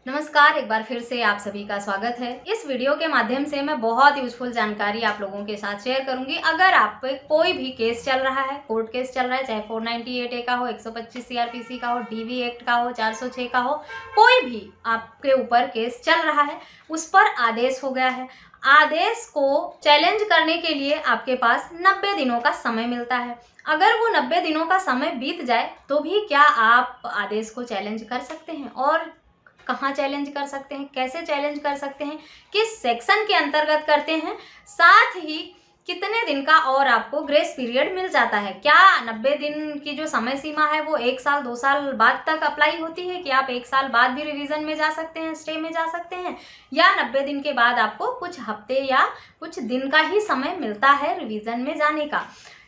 नमस्कार, एक बार फिर से आप सभी का स्वागत है। इस वीडियो के माध्यम से मैं बहुत यूजफुल जानकारी आप लोगों के साथ शेयर करूंगी। अगर आप पे कोई भी केस चल रहा है, कोर्ट केस चल रहा है, चाहे 498A का हो, 125 CRPC का हो, DV एक्ट का हो, 406 का हो, कोई भी आपके ऊपर केस चल रहा है, उस पर आदेश हो गया है। आदेश को चैलेंज करने के लिए आपके पास 90 दिनों का समय मिलता है। अगर वो 90 दिनों का समय बीत जाए तो भी क्या आप आदेश को चैलेंज कर सकते हैं? और कहाँ चैलेंज कर सकते हैं, कैसे चैलेंज कर सकते हैं, किस सेक्शन के अंतर्गत करते हैं, साथ ही कितने दिन का और आपको ग्रेस पीरियड मिल जाता है। क्या 90 दिन की जो समय सीमा है वो 1 साल 2 साल बाद तक अप्लाई होती है कि आप 1 साल बाद भी रिवीजन में जा सकते हैं, स्टे में जा सकते हैं, या 90 दिन के बाद आपको कुछ हफ्ते या कुछ दिन का ही समय मिलता है रिवीजन में जाने का।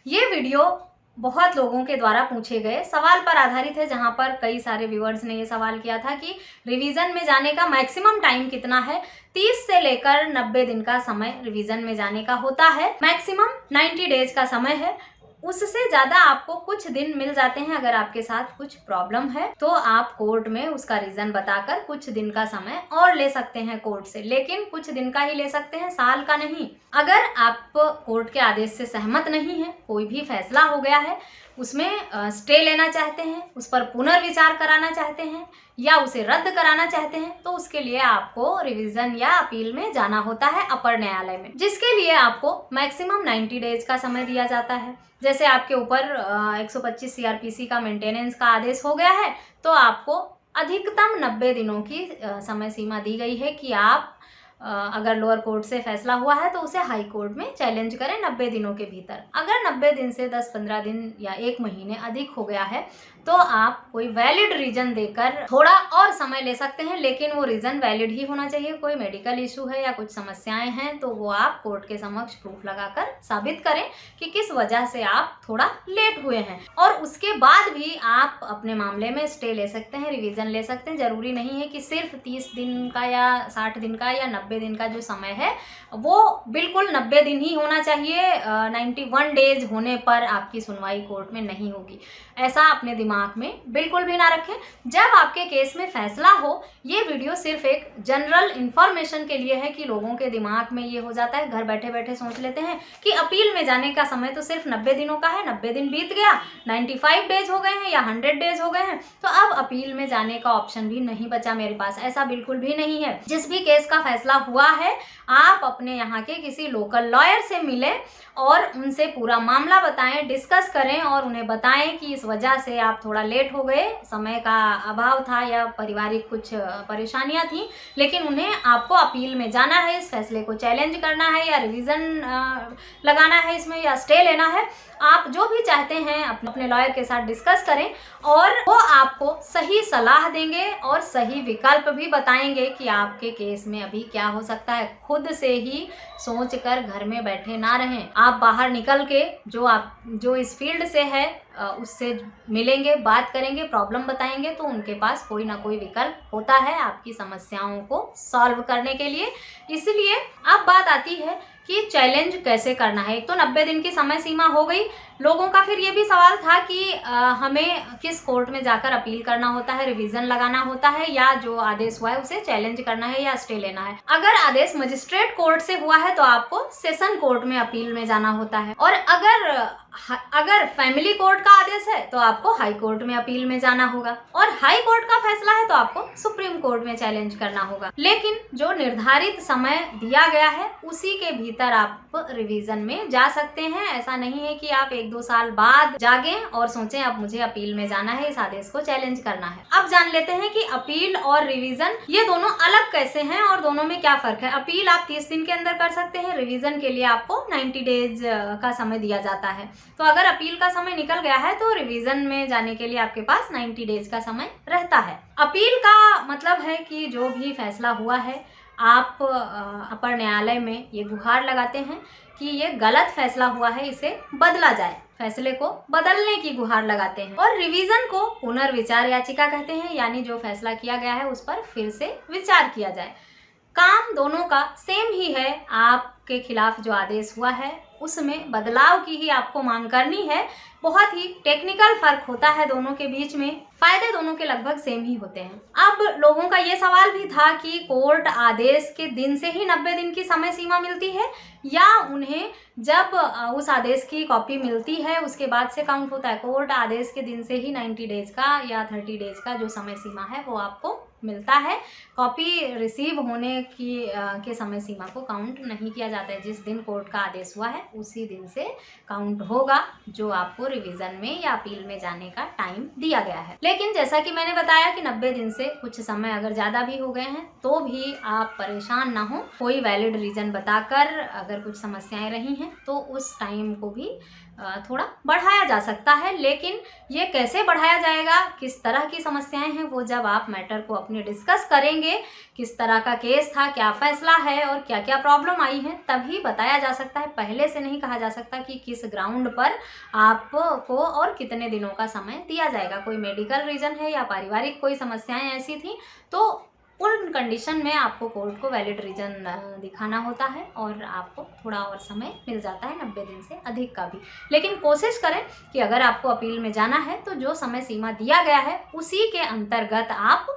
ये वीडियो बहुत लोगों के द्वारा पूछे गए सवाल पर आधारित है, जहां पर कई सारे व्यूअर्स ने ये सवाल किया था कि रिवीजन में जाने का मैक्सिमम टाइम कितना है। 30 से लेकर 90 दिन का समय रिवीजन में जाने का होता है। मैक्सिमम 90 डेज का समय है। उससे ज़्यादा आपको कुछ दिन मिल जाते हैं। अगर आपके साथ कुछ प्रॉब्लम है तो आप कोर्ट में उसका रीज़न बताकर कुछ दिन का समय और ले सकते हैं कोर्ट से, लेकिन कुछ दिन का ही ले सकते हैं, साल का नहीं। अगर आप कोर्ट के आदेश से सहमत नहीं हैं, कोई भी फैसला हो गया है, उसमें स्टे लेना चाहते हैं, उस पर पुनर्विचार कराना चाहते हैं या उसे रद्द कराना चाहते हैं, तो उसके लिए आपको रिवीजन या अपील में जाना होता है अपर न्यायालय में, जिसके लिए आपको मैक्सिमम 90 डेज का समय दिया जाता है। जैसे आपके ऊपर 125 CRPC का मेंटेनेंस का आदेश हो गया है तो आपको अधिकतम 90 दिनों की समय सीमा दी गई है कि आप अगर लोअर कोर्ट से फैसला हुआ है तो उसे हाई कोर्ट में चैलेंज करें 90 दिनों के भीतर। अगर 90 दिन से 10-15 दिन या 1 महीने अधिक हो गया है तो आप कोई वैलिड रीजन देकर थोड़ा और समय ले सकते हैं, लेकिन वो रीजन वैलिड ही होना चाहिए। कोई मेडिकल इशू है या कुछ समस्याएं हैं तो वो आप कोर्ट के समक्ष प्रूफ लगाकर साबित करें कि किस वजह से आप थोड़ा लेट हुए हैं, और उसके बाद भी आप अपने मामले में स्टे ले सकते हैं, रिवीजन ले सकते हैं। जरूरी नहीं है कि सिर्फ 30 दिन का या 60 दिन का या 90 दिन का जो समय है वो बिल्कुल 90 दिन ही होना चाहिए। 91 डेज होने पर आपकी सुनवाई कोर्ट में नहीं होगी, ऐसा अपने दिमाग में बिल्कुल भी ना रखें। जब आपके केस में फैसला हो, ये वीडियो सिर्फ एक जनरल इंफॉर्मेशन के लिए है कि लोगों के दिमाग में ये हो जाता है, घर बैठे बैठे सोच लेते हैं कि अपील में जाने का समय तो सिर्फ 90 दिनों का है, 90 दिन बीत गया, 95 डेज हो गए हैं या 100 डेज हो गए हैं, तो अब अपील में जाने का ऑप्शन भी नहीं बचा मेरे पास। ऐसा बिल्कुल भी नहीं है। जिस भी केस का फैसला हुआ है, आप अपने यहाँ के किसी लोकल लॉयर से मिलें और उनसे पूरा मामला बताएं, डिस्कस करें और उन्हें बताएं कि इस वजह से आप थोड़ा लेट हो गए, समय का अभाव था या पारिवारिक कुछ परेशानियां थी, लेकिन उन्हें आपको अपील में जाना है, इस फैसले को चैलेंज करना है या रिवीजन लगाना है इसमें या स्टे लेना है। आप जो भी चाहते हैं अपने लॉयर के साथ डिस्कस करें और वो आपको सही सलाह देंगे और सही विकल्प भी बताएंगे कि आपके केस में अभी क्या हो सकता है। खुद से ही सोचकर घर में बैठे ना रहें। आप बाहर निकल के जो इस फील्ड से है उससे मिलेंगे, बात करेंगे, प्रॉब्लम बताएंगे, तो उनके पास कोई ना कोई विकल्प होता है आपकी समस्याओं को सॉल्व करने के लिए। इसलिए अब बात आती है कि चैलेंज कैसे करना है। एक तो 90 दिन की समय सीमा हो गई। लोगों का फिर ये भी सवाल था कि हमें किस कोर्ट में जाकर अपील करना होता है, रिवीजन लगाना होता है, या जो आदेश हुआ है उसे चैलेंज करना है या स्टे लेना है। अगर आदेश मजिस्ट्रेट कोर्ट से हुआ है तो आपको सेशन कोर्ट में अपील में जाना होता है, और अगर फैमिली कोर्ट का आदेश है तो आपको हाई कोर्ट में अपील में जाना होगा, और हाई कोर्ट का फैसला है तो आपको सुप्रीम कोर्ट में चैलेंज करना होगा। लेकिन जो निर्धारित समय दिया गया है उसी के भीतर आप रिवीजन में जा सकते हैं। ऐसा नहीं है कि आप 1-2 साल बाद जागें और सोचें अब मुझे अपील में जाना है, इस आदेश को चैलेंज करना है। अब जान लेते हैं कि अपील और रिवीजन ये दोनों अलग कैसे हैं और दोनों में क्या फर्क है। अपील आप 30 दिन के अंदर कर सकते हैं, रिवीजन के लिए आपको 90 डेज का समय दिया जाता है। तो अगर अपील का समय निकल गया है तो रिवीजन में जाने के लिए आपके पास 90 डेज का समय रहता है। अपील का मतलब है कि जो भी फैसला हुआ है आप अपर न्यायालय में ये गुहार लगाते हैं कि ये गलत फैसला हुआ है, इसे बदला जाए, फैसले को बदलने की गुहार लगाते हैं। और रिवीजन को पुनर्विचार याचिका कहते हैं, यानी जो फैसला किया गया है उस पर फिर से विचार किया जाए। काम दोनों का सेम ही है। आपके खिलाफ जो आदेश हुआ है उसमें बदलाव की ही आपको मांग करनी है। बहुत ही टेक्निकल फर्क होता है दोनों के बीच में, फायदे दोनों के लगभग सेम ही होते हैं। अब लोगों का ये सवाल भी था कि कोर्ट आदेश के दिन से ही 90 दिन की समय सीमा मिलती है या उन्हें जब उस आदेश की कॉपी मिलती है उसके बाद से काउंट होता है। कोर्ट आदेश के दिन से ही 90 डेज का या 30 डेज का जो समय सीमा है वो आपको मिलता है। कॉपी रिसीव होने की के समय सीमा को काउंट नहीं किया जाता है। जिस दिन कोर्ट का आदेश हुआ है उसी दिन से काउंट होगा जो आपको रिवीजन में या अपील में जाने का टाइम दिया गया है। लेकिन जैसा कि मैंने बताया कि 90 दिन से कुछ समय अगर ज़्यादा भी हो गए हैं तो भी आप परेशान ना हो। कोई वैलिड रीज़न बताकर अगर कुछ समस्याएं रही हैं तो उस टाइम को भी थोड़ा बढ़ाया जा सकता है। लेकिन ये कैसे बढ़ाया जाएगा, किस तरह की समस्याएं हैं, वो जब आप मैटर को अपने डिस्कस करेंगे, किस तरह का केस था, क्या फैसला है और क्या क्या प्रॉब्लम आई है, तभी बताया जा सकता है। पहले से नहीं कहा जा सकता कि किस ग्राउंड पर आपको और कितने दिनों का समय दिया जाएगा। कोई मेडिकल रीज़न है या पारिवारिक कोई समस्याएं ऐसी थी तो उन कंडीशन में आपको कोर्ट को वैलिड रीज़न दिखाना होता है और आपको थोड़ा और समय मिल जाता है, 90 दिन से अधिक का भी। लेकिन कोशिश करें कि अगर आपको अपील में जाना है तो जो समय सीमा दिया गया है उसी के अंतर्गत आप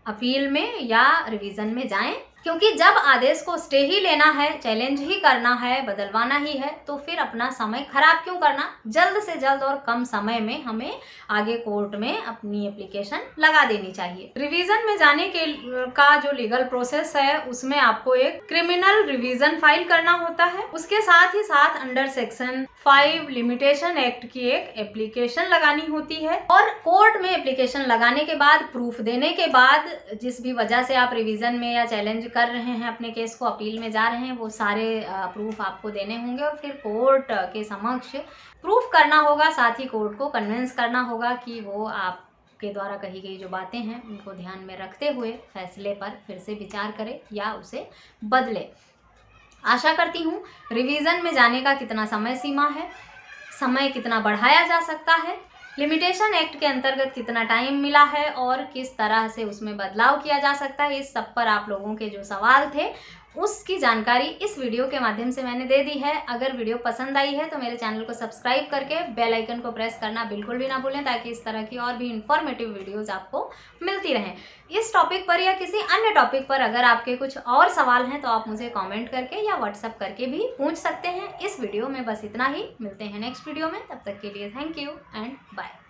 अपील में या रिवीजन में जाएं, क्योंकि जब आदेश को स्टे ही लेना है, चैलेंज ही करना है, बदलवाना ही है, तो फिर अपना समय खराब क्यों करना। जल्द से जल्द और कम समय में हमें आगे कोर्ट में अपनी एप्लीकेशन लगा देनी चाहिए। रिवीजन में जाने के का जो लीगल प्रोसेस है उसमें आपको एक क्रिमिनल रिवीजन फाइल करना होता है। उसके साथ ही साथ अंडर सेक्शन 5 लिमिटेशन एक्ट की एक एप्लीकेशन लगानी होती है और कोर्ट में एप्लीकेशन लगाने के बाद, प्रूफ देने के बाद, जिस भी वजह से आप रिवीजन में या चैलेंज कर रहे हैं अपने केस को, अपील में जा रहे हैं, वो सारे प्रूफ आपको देने होंगे और फिर कोर्ट के समक्ष प्रूफ करना होगा। साथ ही कोर्ट को कन्विंस करना होगा कि वो आपके द्वारा कही गई जो बातें हैं उनको ध्यान में रखते हुए फैसले पर फिर से विचार करे या उसे बदले। आशा करती हूँ रिवीजन में जाने का कितना समय सीमा है, समय कितना बढ़ाया जा सकता है, लिमिटेशन एक्ट के अंतर्गत कितना टाइम मिला है और किस तरह से उसमें बदलाव किया जा सकता है, इस सब पर आप लोगों के जो सवाल थे उसकी जानकारी इस वीडियो के माध्यम से मैंने दे दी है। अगर वीडियो पसंद आई है तो मेरे चैनल को सब्सक्राइब करके बेल आइकन को प्रेस करना बिल्कुल भी ना भूलें, ताकि इस तरह की और भी इंफॉर्मेटिव वीडियोस आपको मिलती रहें। इस टॉपिक पर या किसी अन्य टॉपिक पर अगर आपके कुछ और सवाल हैं तो आप मुझे कॉमेंट करके या व्हाट्सएप करके भी पूछ सकते हैं। इस वीडियो में बस इतना ही, मिलते हैं नेक्स्ट वीडियो में, तब तक के लिए थैंक यू एंड बाय।